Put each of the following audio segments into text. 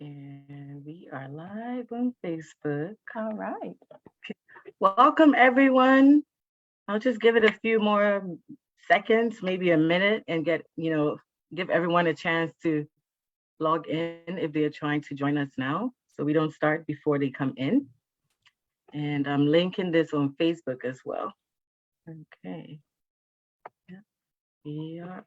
And we are live on Facebook. All right. Welcome, everyone. I'll just give it a few more seconds, maybe a minute, and give everyone a chance to log in if they're trying to join us now, so we don't start before they come in. And I'm linking this on Facebook as well. Okay. Yeah. We are.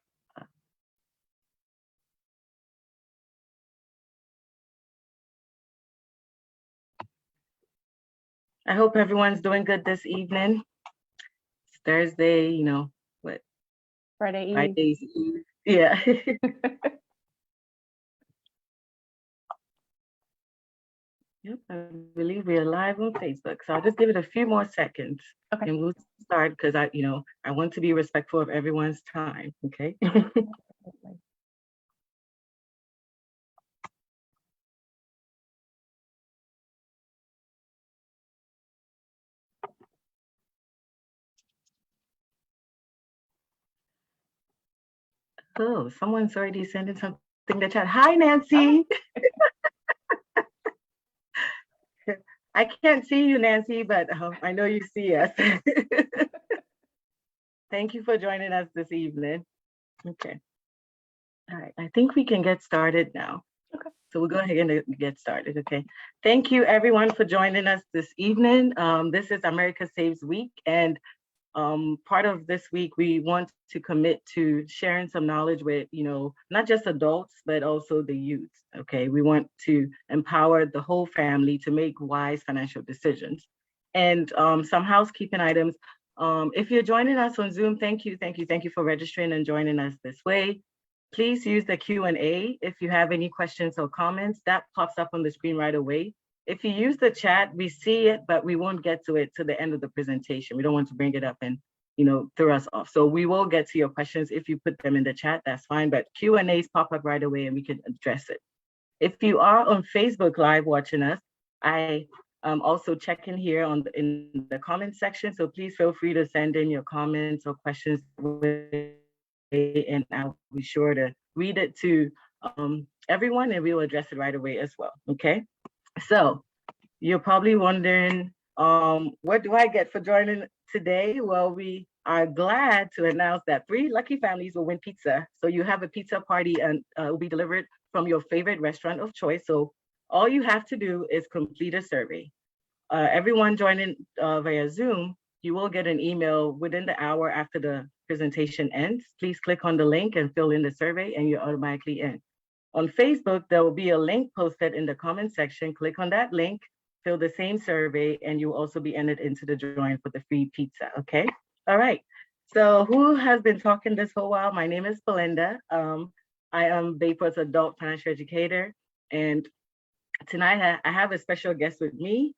I hope everyone's doing good this evening. It's Thursday, what? Friday Eve. Friday's Eve. Yeah. Yep, I believe we are live on Facebook. So I'll just give it a few more seconds. Okay. And we'll start because I want to be respectful of everyone's time. Okay. Oh, someone's already sending something in the chat. Hi, Nancy. I can't see you, Nancy, but I know you see us. Thank you for joining us this evening. Okay. All right. I think we can get started now. Okay. So we'll go ahead and get started. Okay. Thank you, everyone, for joining us this evening. This is America Saves Week, and part of this week we want to commit to sharing some knowledge with not just adults but also the youth. Okay, we want to empower the whole family to make wise financial decisions. And some housekeeping items. If you're joining us on Zoom, thank you for registering and joining us this way. Please use the Q&A if you have any questions or comments. That pops up on the screen right away. If you use the chat, we see it, but we won't get to it to the end of the presentation. We don't want to bring it up and, throw us off. So we will get to your questions. If you put them in the chat, that's fine, but Q&As pop up right away and we can address it. If you are on Facebook Live watching us, I also check in here in the comment section. So please feel free to send in your comments or questions and I'll be sure to read it to everyone and we'll address it right away as well, okay? So you're probably wondering, what do I get for joining today? Well, we are glad to announce that 3 lucky families will win pizza. So you have a pizza party and it will be delivered from your favorite restaurant of choice. So all you have to do is complete a survey. Everyone joining via Zoom, you will get an email within the hour after the presentation ends. Please click on the link and fill in the survey and you're automatically in. On Facebook, there will be a link posted in the comment section. Click on that link, fill the same survey, and you'll also be entered into the drawing for the free pizza, okay? All right, so who has been talking this whole while? My name is Belinda. I am Bayport's adult financial educator, and tonight I have a special guest with me.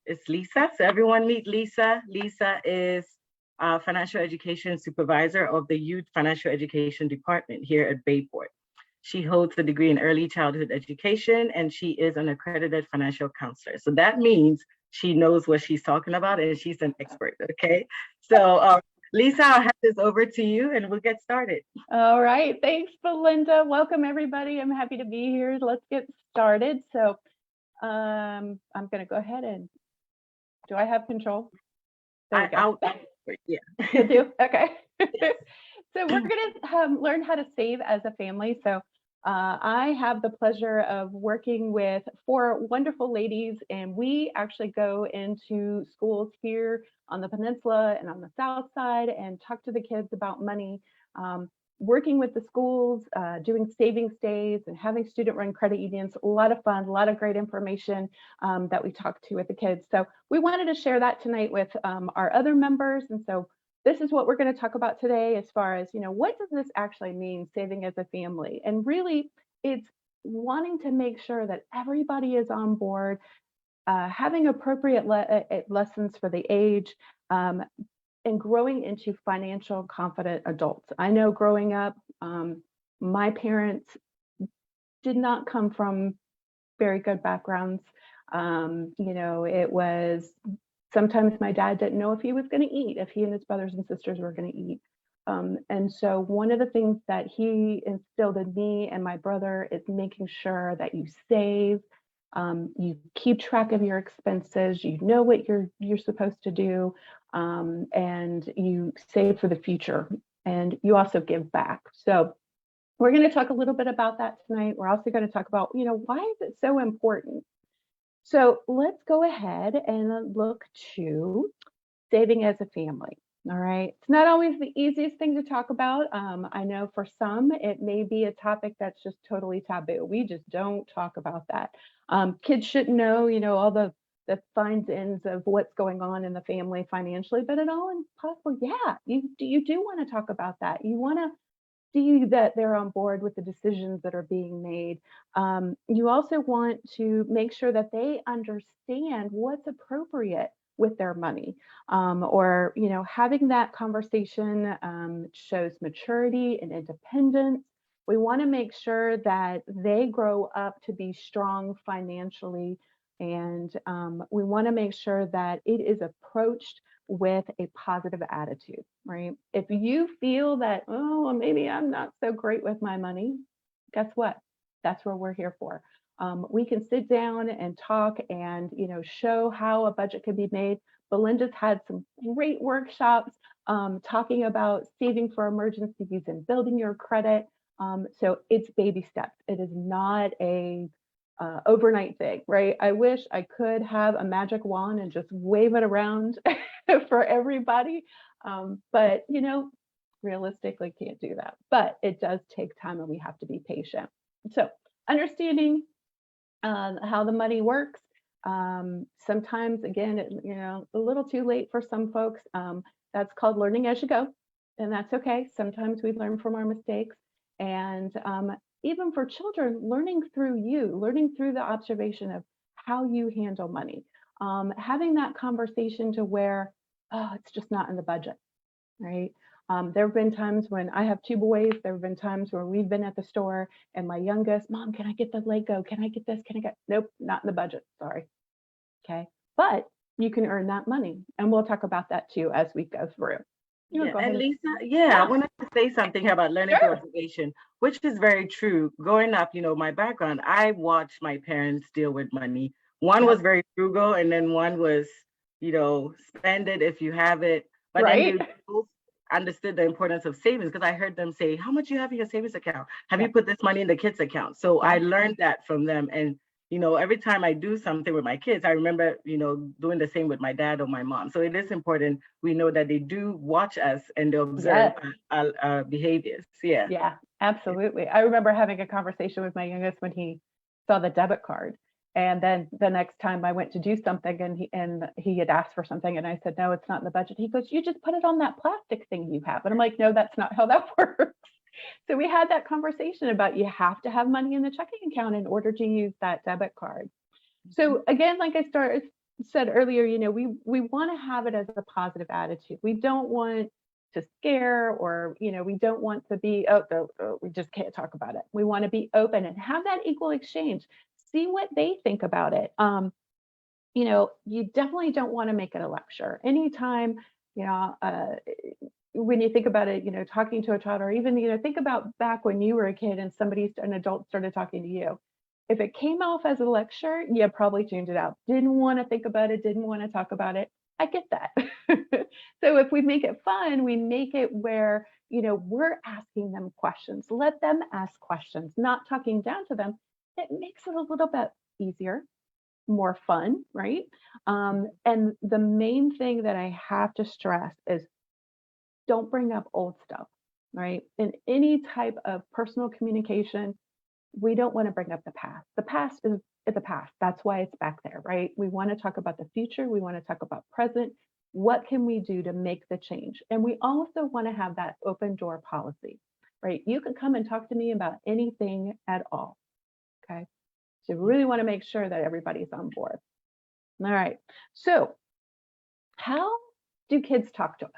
It's Lisa, so everyone meet Lisa. Lisa is financial education supervisor of the Youth Financial Education Department here at Bayport. She holds a degree in early childhood education and she is an accredited financial counselor. So that means she knows what she's talking about and she's an expert, okay? So Lisa, I'll hand this over to you and we'll get started. All right. Thanks, Belinda. Welcome, everybody. I'm happy to be here. Let's get started. So I'm going to go ahead and, do I have control? There we go. Yeah. You do? Okay. So we're going to learn how to save as a family. So I have the pleasure of working with 4 wonderful ladies, and we actually go into schools here on the peninsula and on the south side and talk to the kids about money, working with the schools, doing savings days and having student-run credit unions. A lot of fun, a lot of great information that we talk to with the kids. So we wanted to share that tonight with our other members. And so this is what we're going to talk about today as far as, what does this actually mean, saving as a family? And really, it's wanting to make sure that everybody is on board, having appropriate lessons for the age, and growing into financial confident adults. I know growing up, my parents did not come from very good backgrounds. It was sometimes my dad didn't know if he was going to eat, if he and his brothers and sisters were going to eat. And so one of the things that he instilled in me and my brother is making sure that you save, you keep track of your expenses, you know what you're supposed to do, and you save for the future, and you also give back. So we're going to talk a little bit about that tonight. We're also going to talk about, why is it so important? So let's go ahead and look to saving as a family. All right. It's not always the easiest thing to talk about. I know for some, it may be a topic that's just totally taboo. We just don't talk about that. Kids shouldn't know, all the fines ends of what's going on in the family financially, but at all possible, yeah, you do want to talk about that. You want to see that they're on board with the decisions that are being made. You also want to make sure that they understand what's appropriate with their money, or having that conversation shows maturity and independence. We want to make sure that they grow up to be strong financially, and we want to make sure that it is approached with a positive attitude, right? If you feel that, oh, well, maybe I'm not so great with my money, guess what? That's what we're here for. We can sit down and talk and, show how a budget can be made. Belinda's had some great workshops talking about saving for emergencies and building your credit. So it's baby steps. It is not a overnight thing, right? I wish I could have a magic wand and just wave it around for everybody. But, realistically can't do that. But it does take time and we have to be patient. So understanding how the money works. Sometimes, again, a little too late for some folks. That's called learning as you go. And that's okay. Sometimes we learn from our mistakes. And even for children, learning through the observation of how you handle money, having that conversation to where, oh, it's just not in the budget, right? There have been times when I have two boys, there have been times where we've been at the store and my youngest, Mom, can I get the Lego? Can I get this? Nope, not in the budget, sorry. Okay, but you can earn that money. And we'll talk about that too as we go through. Yeah, and Lisa, I wanted to say something about learning through observation, which is very true. Growing up, my background, I watched my parents deal with money. One was very frugal, and then one was, spend it if you have it. But then they both understood the importance of savings, because I heard them say, how much you have in your savings account? Have you put this money in the kids' account? So I learned that from them. And every time I do something with my kids, I remember, doing the same with my dad or my mom. So it is important we know that they do watch us and they observe our behaviors. Yeah. Yeah, absolutely. I remember having a conversation with my youngest when he saw the debit card. And then the next time I went to do something and he had asked for something and I said, no, it's not in the budget. He goes, you just put it on that plastic thing you have. And I'm like, no, that's not how that works. So we had that conversation about you have to have money in the checking account in order to use that debit card. So again, like I said earlier, we want to have it as a positive attitude. We don't want to scare or, we don't want to be, we just can't talk about it. We want to be open and have that equal exchange. See what they think about it. You definitely don't want to make it a lecture. Anytime, when you think about it, talking to a child, or even, think about back when you were a kid and an adult started talking to you. If it came off as a lecture, you probably tuned it out. Didn't want to think about it, didn't want to talk about it. I get that. So if we make it fun, we make it where, we're asking them questions. Let them ask questions, not talking down to them. It makes it a little bit easier, more fun, right? And the main thing that I have to stress is don't bring up old stuff, right? In any type of personal communication, we don't want to bring up the past. The past is the past. That's why it's back there, right? We want to talk about the future. We want to talk about present. What can we do to make the change? And we also want to have that open door policy, right? You can come and talk to me about anything at all, okay? So we really want to make sure that everybody's on board. All right. So how do kids talk to us?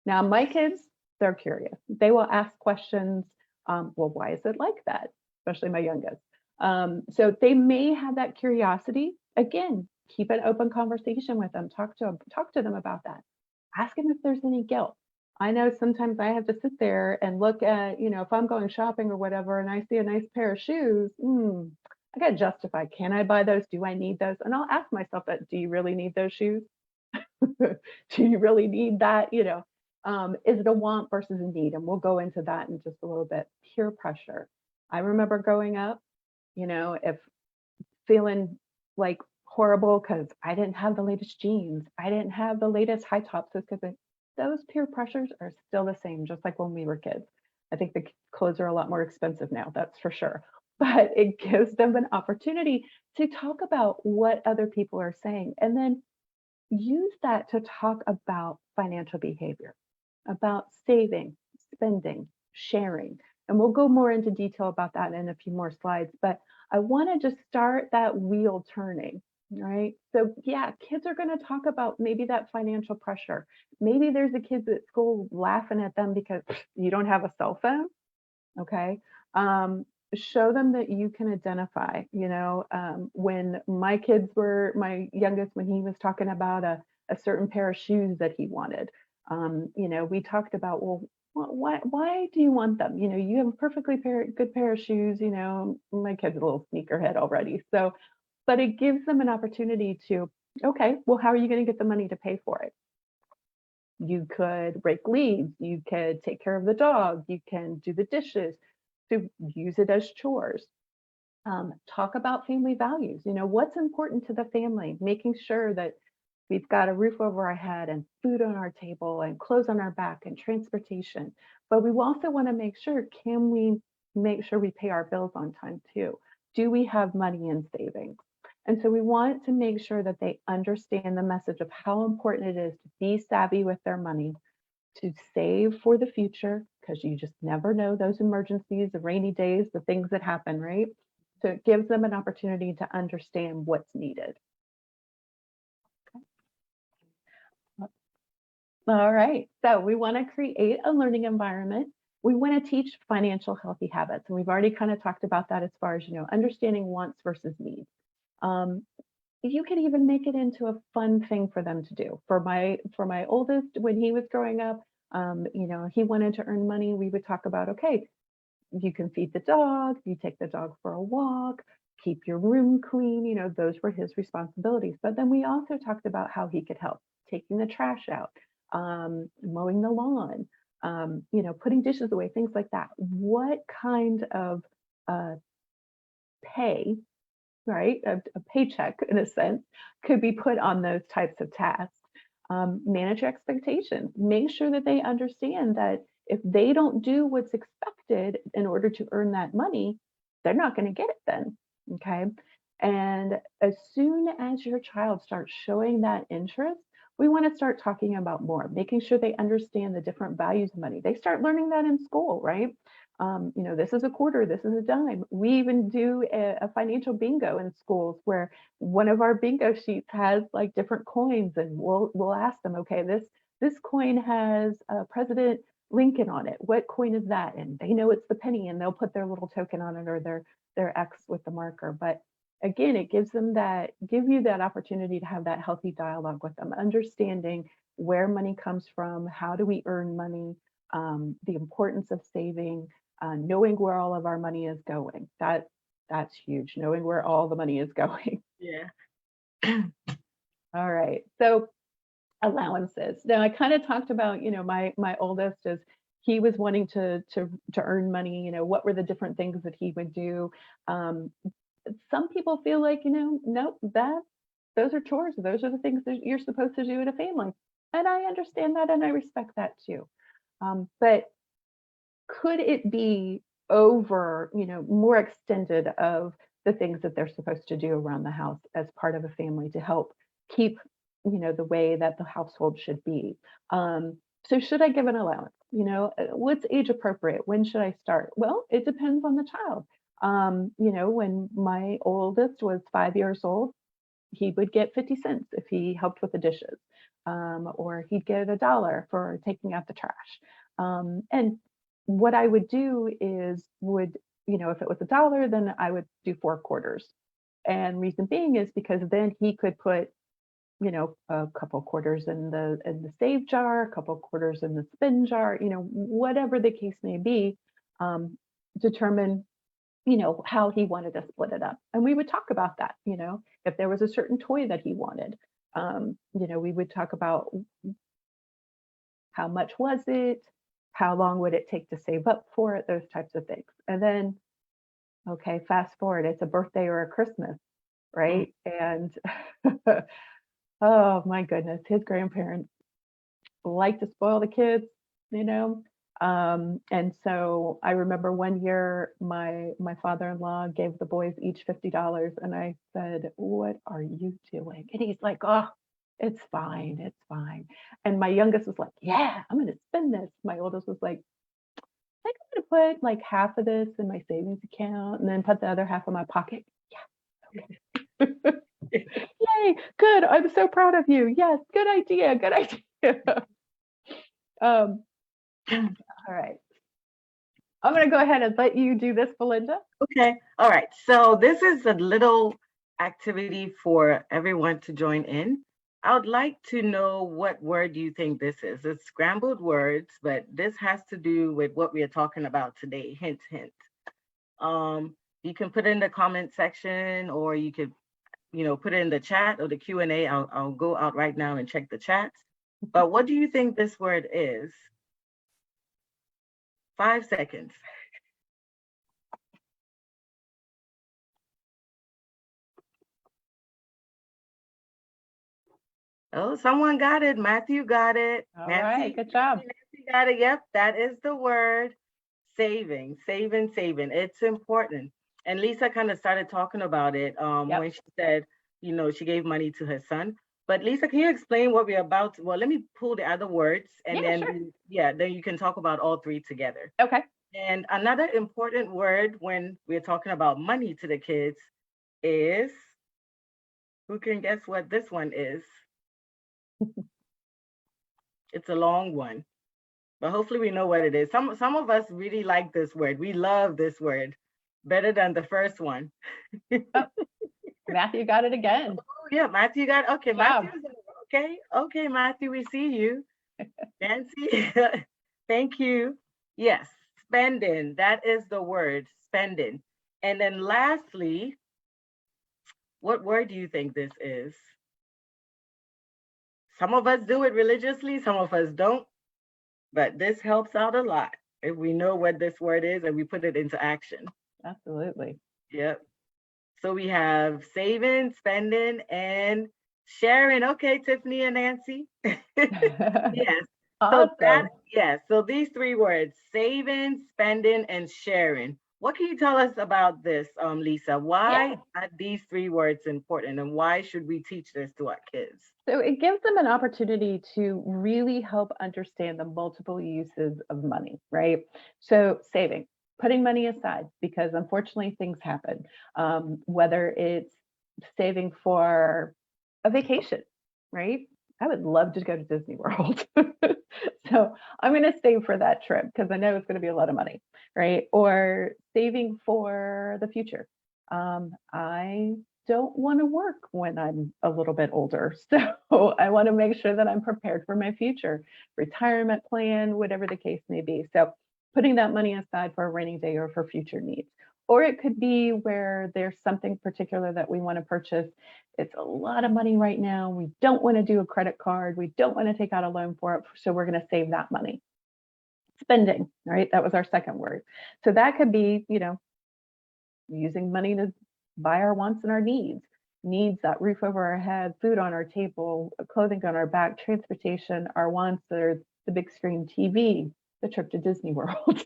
Now, my kids, they're curious. They will ask questions. Well, why is it like that? Especially my youngest. So they may have that curiosity. Again, keep an open conversation with them. Talk to them about that. Ask them if there's any guilt. I know sometimes I have to sit there and look at, if I'm going shopping or whatever, and I see a nice pair of shoes, I got to justify, can I buy those? Do I need those? And I'll ask myself that, do you really need those shoes? Do you really need that? Is it a want versus a need? And we'll go into that in just a little bit. Peer pressure. I remember growing up, if feeling like horrible because I didn't have the latest jeans, I didn't have the latest high tops, because those peer pressures are still the same, just like when we were kids. I think the clothes are a lot more expensive now, that's for sure. But it gives them an opportunity to talk about what other people are saying, and then use that to talk about financial behavior, about saving, spending, sharing. And we'll go more into detail about that in a few more slides, but I want to just start that wheel turning, right? So, yeah, kids are going to talk about maybe that financial pressure. Maybe there's a kid at school laughing at them because you don't have a cell phone. Okay. Show them that you can identify, when my youngest, when he was talking about a certain pair of shoes that he wanted, we talked about, well, why do you want them? You have a perfectly good pair of shoes, my kid's a little sneakerhead already. So, but it gives them an opportunity to, okay, well, how are you going to get the money to pay for it? You could rake leaves, you could take care of the dog, you can do the dishes, to use it as chores. Talk about family values. What's important to the family, making sure that we've got a roof over our head and food on our table and clothes on our back and transportation. But we also want to make sure, can we make sure we pay our bills on time too? Do we have money in savings? And so we want to make sure that they understand the message of how important it is to be savvy with their money, to save for the future, because you just never know those emergencies, the rainy days, the things that happen, right? So it gives them an opportunity to understand what's needed. All right. So we want to create a learning environment. We want to teach financial healthy habits. And we've already kind of talked about that as far as, understanding wants versus needs. You could even make it into a fun thing for them to do. For my oldest, when he was growing up, he wanted to earn money. We would talk about, okay, you can feed the dog, you take the dog for a walk, keep your room clean. Those were his responsibilities. But then we also talked about how he could help, taking the trash out, mowing the lawn, putting dishes away, things like that. What kind of pay, right? A paycheck, in a sense, could be put on those types of tasks. Manage expectations. Make sure that they understand that if they don't do what's expected in order to earn that money, they're not going to get it then. Okay. And as soon as your child starts showing that interest, we want to start talking about more, making sure they understand the different values of money. They start learning that in school, right? This is a quarter, this is a dime. We even do a financial bingo in schools where one of our bingo sheets has like different coins, and we'll ask them, okay, this coin has President Lincoln on it. What coin is that? And they know it's the penny, and they'll put their little token on it, or their X with the marker. But again, it give you that opportunity to have that healthy dialogue with them, understanding where money comes from, how do we earn money, the importance of saving, knowing where all of our money is going. That's huge, knowing where all the money is going. Yeah. All right. So allowances. Now I kind of talked about, my oldest, as he was wanting to earn money, what were the different things that he would do. Some people feel like, nope, those are chores. Those are the things that you're supposed to do in a family. And I understand that, and I respect that too. But could it be over, more extended of the things that they're supposed to do around the house as part of a family to help keep, the way that the household should be? So should I give an allowance? What's age appropriate? When should I start? Well, it depends on the child. When my oldest was 5 years old, he would get 50 cents if he helped with the dishes, or he'd get $1 for taking out the trash. And what I would do is if it was $1, then I would do 4 quarters. And reason being is because then he could put a couple quarters in the save jar, a couple quarters in the spin jar, whatever the case may be, determine, how he wanted to split it up. And we would talk about that, if there was a certain toy that he wanted, we would talk about how much was it, how long would it take to save up for it, those types of things. And then, okay, fast forward, it's a birthday or a Christmas, right? And oh my goodness, his grandparents like to spoil the kids, you know. And so I remember one year my father-in-law gave the boys each $50, and I said, "What are you doing?" And he's like, "Oh, it's fine, it's fine." And my youngest was like, "Yeah, I'm gonna spend this." My oldest was like, "I think I'm gonna put like half of this in my savings account and then put the other half in my pocket." Yeah, okay. Yay, good. I'm so proud of you. Yes, good idea, good idea. Um, all right. I'm going to go ahead and let you do this, Belinda. Okay. All right. So this is a little activity for everyone to join in. I would like to know what word you think this is. It's scrambled words, but this has to do with what we are talking about today. Hint, hint. You can put it in the comment section, or you could, put it in the chat or the Q&A. I'll go out right now and check the chats. But what do you think this word is? 5 seconds. Oh, someone got it. Matthew got it. All Nancy, right, good job. Nancy got it. Yep, that is the word. Saving. It's important. And Lisa kind of started talking about it when she said, she gave money to her son. But Lisa, can you explain what we're about to, well, let me pull the other words and then, sure. Then you can talk about all three together. Okay. And another important word when we're talking about money to the kids is, who can guess what this one is? It's a long one, but hopefully we know what it is. Some of us really like this word. We love this word better than the first one. Oh, Matthew got it again. Oh yeah, Matthew got it. Okay, Matthew. Okay, Matthew, we see you. Nancy, thank you. Yes, spending. That is the word, spending. And then lastly, what word do you think this is? Some of us do it religiously, some of us don't, but this helps out a lot if we know what this word is and we put it into action. Absolutely. Yep. So we have saving, spending, and sharing. Okay, Tiffany and Nancy. Yes. Awesome. So these three words, saving, spending, and sharing. What can you tell us about this, Lisa? Why are these three words important, and why should we teach this to our kids? So it gives them an opportunity to really help understand the multiple uses of money, right? So saving, putting money aside, because unfortunately things happen, whether it's saving for a vacation, right? I would love to go to Disney World. So I'm going to save for that trip because I know it's going to be a lot of money, right? Or saving for the future. I don't want to work when I'm a little bit older. So I want to make sure that I'm prepared for my future, retirement plan, whatever the case may be. So putting that money aside for a rainy day or for future needs. Or it could be where there's something particular that we want to purchase. It's a lot of money right now. We don't want to do a credit card. We don't want to take out a loan for it. So we're going to save that money. Spending, right? That was our second word. So that could be, using money to buy our wants and our needs. Needs, that roof over our head, food on our table, clothing on our back, transportation. Our wants are the big screen TV, the trip to Disney World,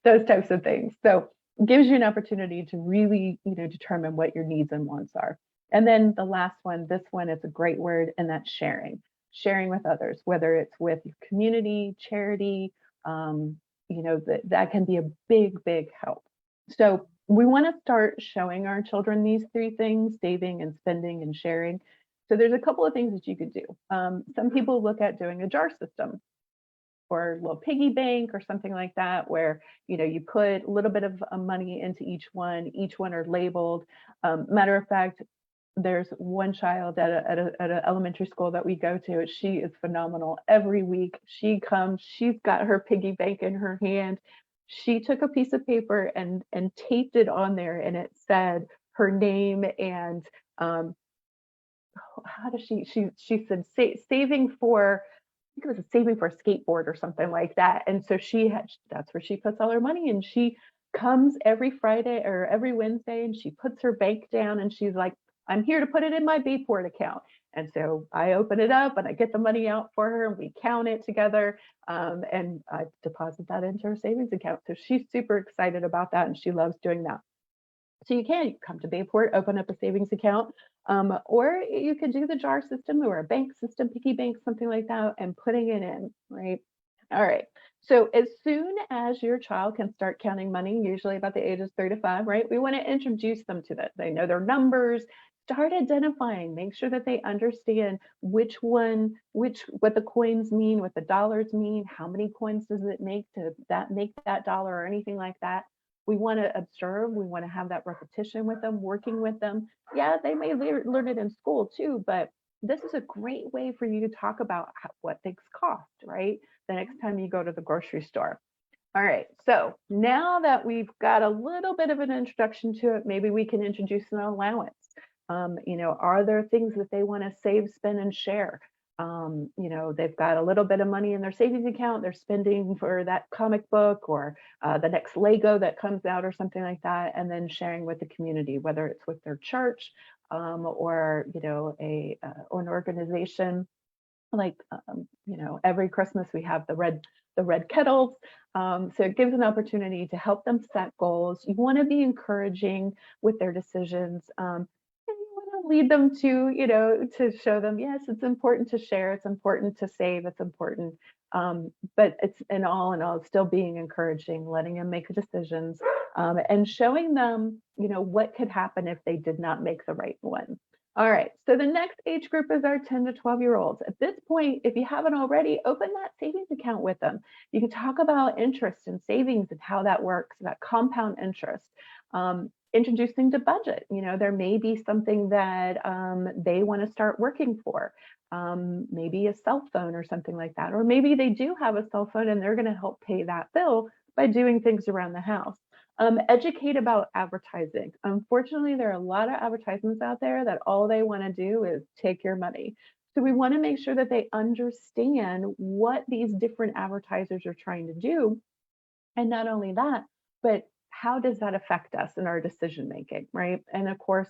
those types of things. So it gives you an opportunity to really, determine what your needs and wants are. And then the last one, this one is a great word, and that's sharing. Sharing with others, whether it's with your community, charity, that can be a big, big help. So we want to start showing our children these three things, saving and spending and sharing. So there's a couple of things that you could do. Some people look at doing a jar system or a little piggy bank or something like that, where you put a little bit of money into each one are labeled. Matter of fact, there's one child at an elementary school that we go to. She is phenomenal. Every week she comes, she's got her piggy bank in her hand. She took a piece of paper and taped it on there, and it said her name and um, how does she said saving for, I think it was saving for a skateboard or something like that. And so that's where she puts all her money. And she comes every Friday or every Wednesday and she puts her bank down and she's like, I'm here to put it in my Bayport account. And so I open it up and I get the money out for her and we count it together. And I deposit that into her savings account. So she's super excited about that and she loves doing that. So you can come to Bayport, open up a savings account, or you could do the jar system or a bank system, piggy bank, something like that, and putting it in, right? All right. So as soon as your child can start counting money, usually about the ages 3 to 5, right? We want to introduce them to that. They know their numbers, start identifying, make sure that they understand what the coins mean, what the dollars mean, how many coins does it make to make that dollar or anything like that. We want to observe, we want to have that repetition with them, working with them. Yeah, they may learn it in school too, but this is a great way for you to talk about what things cost, right? The next time you go to the grocery store. All right, so now that we've got a little bit of an introduction to it, maybe we can introduce an allowance. Are there things that they want to save, spend, and share? They've got a little bit of money in their savings account, they're spending for that comic book or the next Lego that comes out or something like that, and then sharing with the community, whether it's with their church or an organization. Like every Christmas we have the red kettles. So it gives an opportunity to help them set goals. You want to be encouraging with their decisions. And you want to lead them to show them, yes, it's important to share, it's important to save, it's important. But it's in all, still being encouraging, letting them make decisions, and showing them, what could happen if they did not make the right one. All right, so the next age group is our 10 to 12-year-olds. At this point, if you haven't already, open that savings account with them. You can talk about interest and savings and how that works, that compound interest. Introducing to budget. There may be something that they want to start working for. Maybe a cell phone or something like that. Or maybe they do have a cell phone and they're going to help pay that bill by doing things around the house. Educate about advertising. Unfortunately, there are a lot of advertisements out there that all they want to do is take your money. So we want to make sure that they understand what these different advertisers are trying to do. And not only that, but how does that affect us in our decision making, right? And of course,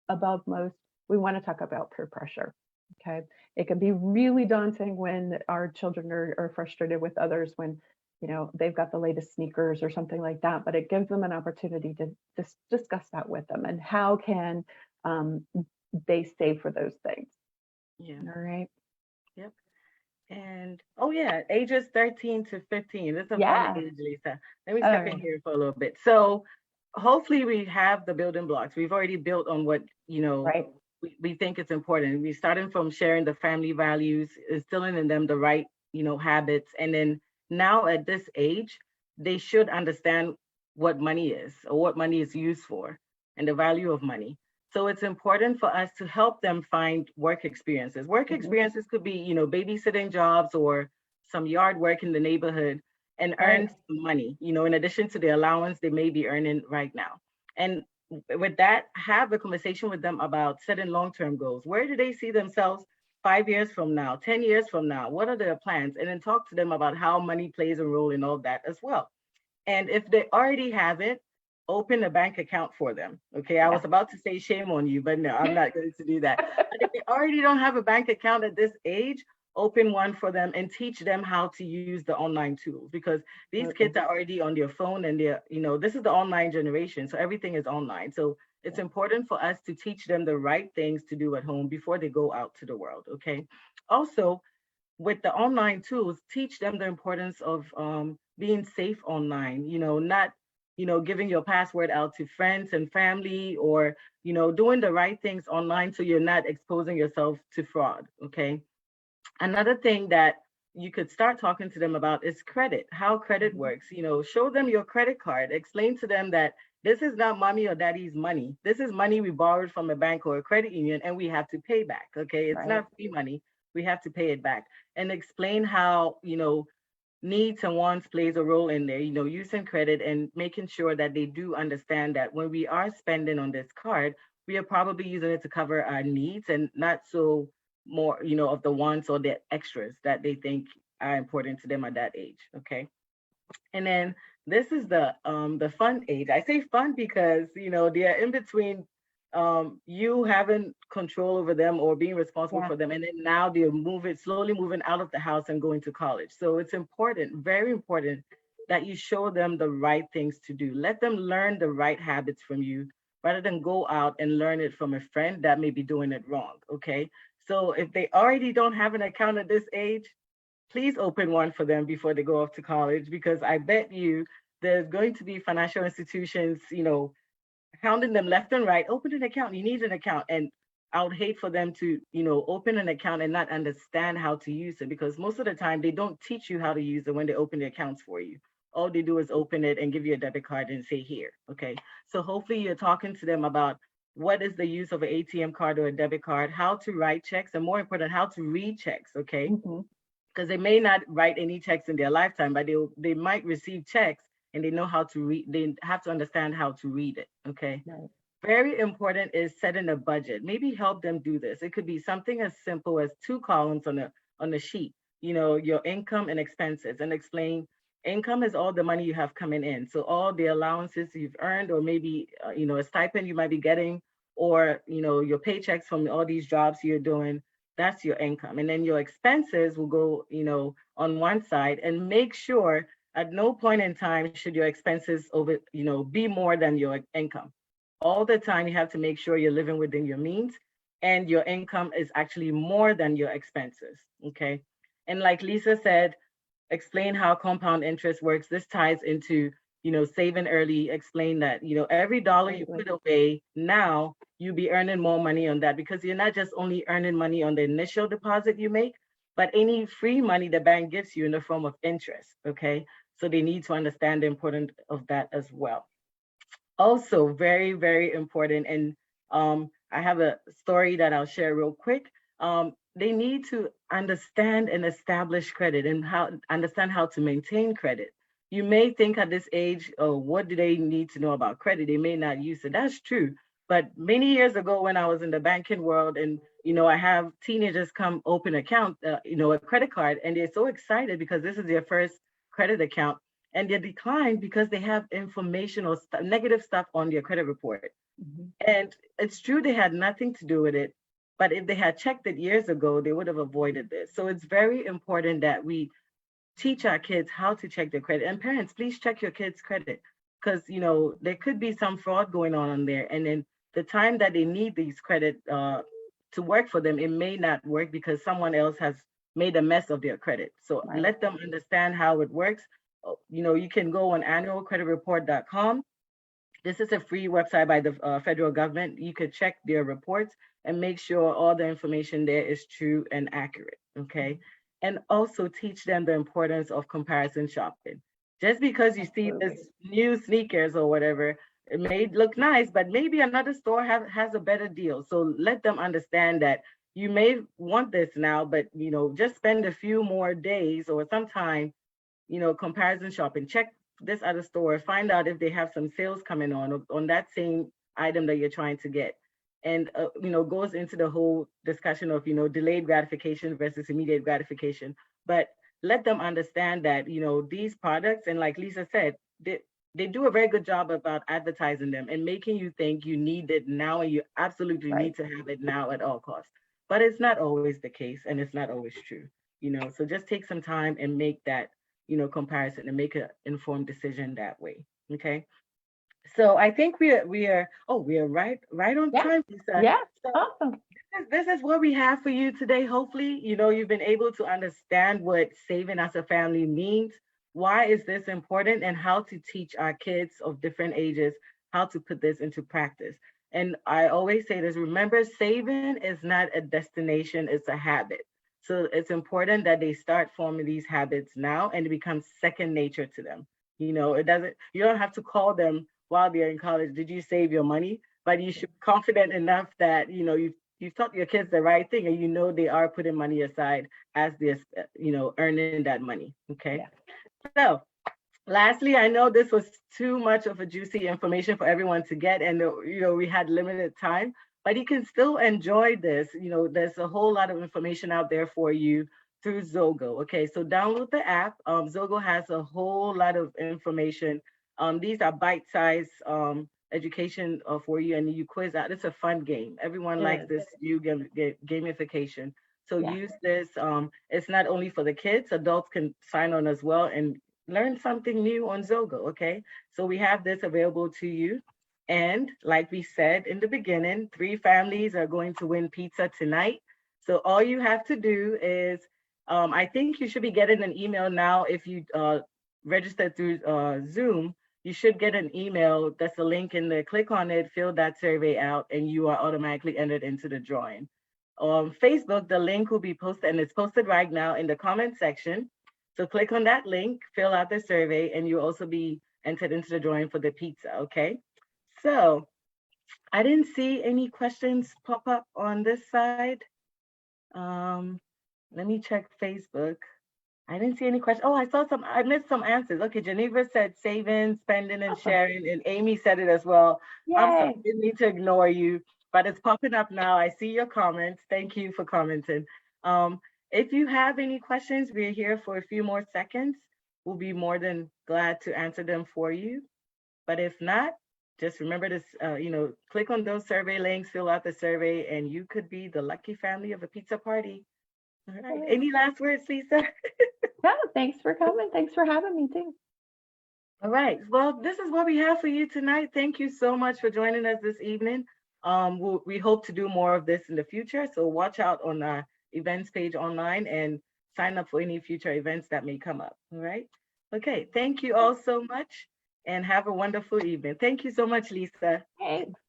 above most, we want to talk about peer pressure. Okay. It can be really daunting when our children are frustrated with others when they've got the latest sneakers or something like that, but it gives them an opportunity to just discuss that with them and how can they save for those things. Yeah. All right. Yep. And ages 13 to 15. This is a Yeah. fun age, Lisa. Let me step in here for a little bit. So hopefully we have the building blocks. We've already built on what, right. we think it's important. We're starting from sharing the family values, instilling in them the right, habits. And then now at this age, they should understand what money is or what money is used for and the value of money. So it's important for us to help them find work experiences. Work experiences could be, babysitting jobs or some yard work in the neighborhood and earn some money, in addition to the allowance they may be earning right now. And with that, have a conversation with them about setting long-term goals. Where do they see themselves 5 years from now, 10 years from now? What are their plans? And then talk to them about how money plays a role in all that as well. And if they already have it, open a bank account for them. Okay, I was about to say shame on you, but no, I'm not going to do that. But if they already don't have a bank account at this age, open one for them and teach them how to use the online tools, because these kids are already on their phone and they're, this is the online generation. So everything is online. So it's important for us to teach them the right things to do at home before they go out to the world. Okay. Also, with the online tools, teach them the importance of being safe online, not, giving your password out to friends and family or, doing the right things online so you're not exposing yourself to fraud. Okay. Another thing that you could start talking to them about is credit, how credit works. Show them your credit card, explain to them that This is not mommy or daddy's money. This is money we borrowed from a bank or a credit union and we have to pay back. Okay. It's Right. not free money. We have to pay it back. And explain how, needs and wants plays a role in there, using credit and making sure that they do understand that when we are spending on this card, we are probably using it to cover our needs and not so more, of the wants or the extras that they think are important to them at that age. Okay. And then this is the fun age. I say fun because they are in between you having control over them or being responsible Yeah. for them, and then now they're slowly moving out of the house and going to college. So it's important, very important, that you show them the right things to do. Let them learn the right habits from you rather than go out and learn it from a friend that may be doing it wrong. Okay. So if they already don't have an account at this age, please open one for them before they go off to college, because I bet you there's going to be financial institutions, hounding them left and right. Open an account. You need an account. And I would hate for them to, open an account and not understand how to use it, because most of the time they don't teach you how to use it when they open the accounts for you. All they do is open it and give you a debit card and say here. Okay. So hopefully you're talking to them about what is the use of an ATM card or a debit card, how to write checks, and more important, how to read checks. Okay, Mhm. because they may not write any checks in their lifetime, but they might receive checks and they know how to read. They have to understand how to read it. Okay. Right. Very important is setting a budget. Maybe help them do this. It could be something as simple as 2 columns on the sheet. Your income and expenses, and explain income is all the money you have coming in. So all the allowances you've earned, or maybe a stipend you might be getting, or your paychecks from all these jobs you're doing. That's your income, and then your expenses will go on one side. And make sure at no point in time should your expenses be more than your income. All the time you have to make sure you're living within your means and your income is actually more than your expenses. Okay. And like Lisa said, explain how compound interest works. This ties into saving early. Explain that every dollar you Absolutely. put away now, you'll be earning more money on that, because you're not just only earning money on the initial deposit you make, but any free money the bank gives you in the form of interest. Okay. So they need to understand the importance of that as well. Also very, very important, and I have a story that I'll share real quick. They need to understand and establish credit, and how understand how to maintain credit. You may think at this age, oh, what do they need to know about credit? They may not use it. That's true. But many years ago, when I was in the banking world, and I have teenagers come open account, a credit card, and they're so excited because this is their first credit account, and they decline because they have information or negative stuff on their credit report. Mhm. And it's true they had nothing to do with it, but if they had checked it years ago, they would have avoided this. So it's very important that we teach our kids how to check their credit. And parents, please check your kids' credit, because there could be some fraud going on there. And then the time that they need these credit to work for them, it may not work because someone else has made a mess of their credit. So Right. let them understand how it works. You can go on annualcreditreport.com. This is a free website by the federal government. You could check their reports and make sure all the information there is true and accurate. Okay. And also teach them the importance of comparison shopping. Just because you see Absolutely. this new sneakers or whatever, it may look nice, but maybe another store has a better deal. So let them understand that you may want this now, but just spend a few more days or some time, comparison shopping. Check this other store, find out if they have some sales coming on that same item that you're trying to get. And goes into the whole discussion of delayed gratification versus immediate gratification. But let them understand that these products, and like Lisa said, they do a very good job about advertising them and making you think you need it now and you absolutely Right. need to have it now at all costs. But it's not always the case, and it's not always true. So just take some time and make that comparison and make an informed decision that way. Okay. So I think we are right on Yeah. time, Lisa. Yeah. So Awesome. this is what we have for you today. Hopefully, you've been able to understand what saving as a family means. Why is this important, and how to teach our kids of different ages how to put this into practice. And I always say this, remember, saving is not a destination, it's a habit. So it's important that they start forming these habits now and it becomes second nature to them. It doesn't, you don't have to call them while they're in college, did you save your money? But you should be confident enough that, you've taught your kids the right thing and they are putting money aside as they're, earning that money. Okay. Yeah. So lastly, I know this was too much of a juicy information for everyone to get, and we had limited time, but you can still enjoy this. There's a whole lot of information out there for you through Zogo. Okay, so download the app. Zogo has a whole lot of information. These are bite-sized education for you, and you quiz out. It's a fun game. Everyone likes this new gamification. So Yeah. use this. It's not only for the kids; adults can sign on as well and learn something new on Zogo, okay? So we have this available to you. And like we said in the beginning, 3 families are going to win pizza tonight. So all you have to do is, I think you should be getting an email now if you registered through Zoom. You should get an email. That's a link in there. Click on it, fill that survey out, and you are automatically entered into the drawing. On Facebook, the link will be posted, and it's posted right now in the comment section. So click on that link, fill out the survey, and you'll also be entered into the drawing for the pizza, okay? So I didn't see any questions pop up on this side. Let me check Facebook. I didn't see any questions. Oh, I missed some answers. Okay, Geneva said saving, spending, and sharing, and Amy said it as well. I'm sorry, I didn't need to ignore you, but it's popping up now. I see your comments. Thank you for commenting. If you have any questions, we're here for a few more seconds. We'll be more than glad to answer them for you. But if not, just remember to, click on those survey links, fill out the survey, and you could be the lucky family of a pizza party. All right. Any last words, Lisa? No, thanks for coming. Thanks for having me too. All right. Well, this is what we have for you tonight. Thank you so much for joining us this evening. We hope to do more of this in the future. So watch out on our events page online and sign up for any future events that may come up. All right. Okay. Thank you all so much and have a wonderful evening. Thank you so much, Lisa. Thanks.